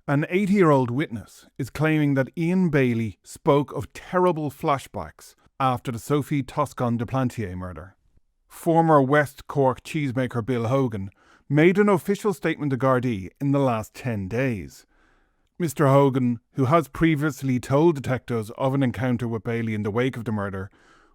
An 80-year-old witness is claiming that Ian Bailey spoke of terrible flashbacks after the Sophie Toscan du Plantier murder. Former West Cork cheesemaker Bill Hogan made an official statement to Gardaí in the last 10 days. Mr. Hogan, who has previously told detectives of an encounter with Bailey in the wake of the murder,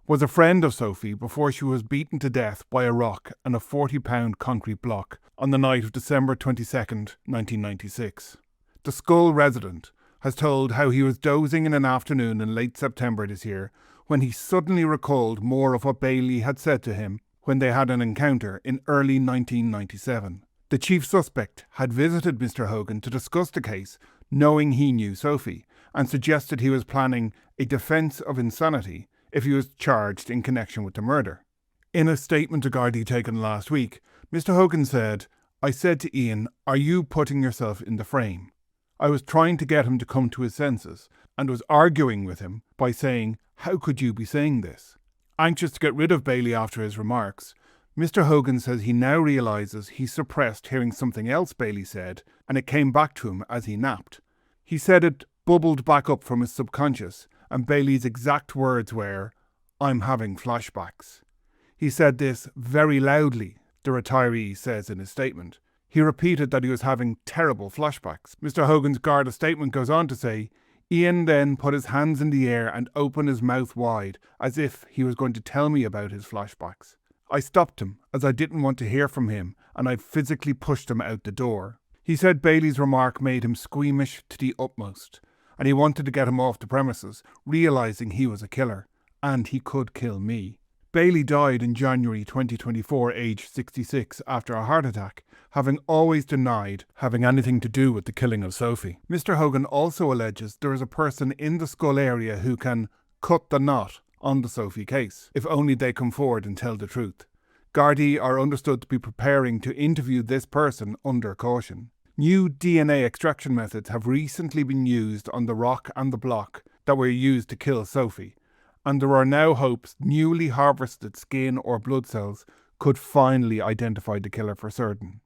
was a friend of Sophie before she was beaten to death by a rock and a 40-pound concrete block on the night of December 22nd, 1996. The Skull resident has told how he was dozing in an afternoon in late September this year when he suddenly recalled more of what Bailey had said to him when they had an encounter in early 1997. The chief suspect had visited Mr. Hogan to discuss the case, knowing he knew Sophie, and suggested he was planning a defence of insanity if he was charged in connection with the murder. In a statement to Gardaí taken last week, Mr. Hogan said, "I said to Ian, are you putting yourself in the frame? I was trying to get him to come to his senses and was arguing with him by saying, how could you be saying this?" Anxious to get rid of Bailey after his remarks, Mr. Hogan says he now realises he suppressed hearing something else Bailey said and it came back to him as he napped. He said it bubbled back up from his subconscious and Bailey's exact words were, "I'm having flashbacks." He said this very loudly, the retiree says in his statement. He repeated that he was having terrible flashbacks. Mr. Hogan's Garda statement goes on to say, Ian then put his hands in the air and opened his mouth wide as if he was going to tell me about his flashbacks. I stopped him as I didn't want to hear from him and I physically pushed him out the door. He said Bailey's remark made him squeamish to the utmost and he wanted to get him off the premises, realising he was a killer and he could kill me. Bailey died in January 2024, aged 66, after a heart attack, having always denied having anything to do with the killing of Sophie. Mr. Hogan also alleges there is a person in the Skull area who can cut the knot on the Sophie case, if only they come forward and tell the truth. Gardaí are understood to be preparing to interview this person under caution. New DNA extraction methods have recently been used on the rock and the block that were used to kill Sophie, and there are now hopes newly harvested skin or blood cells could finally identify the killer for certain.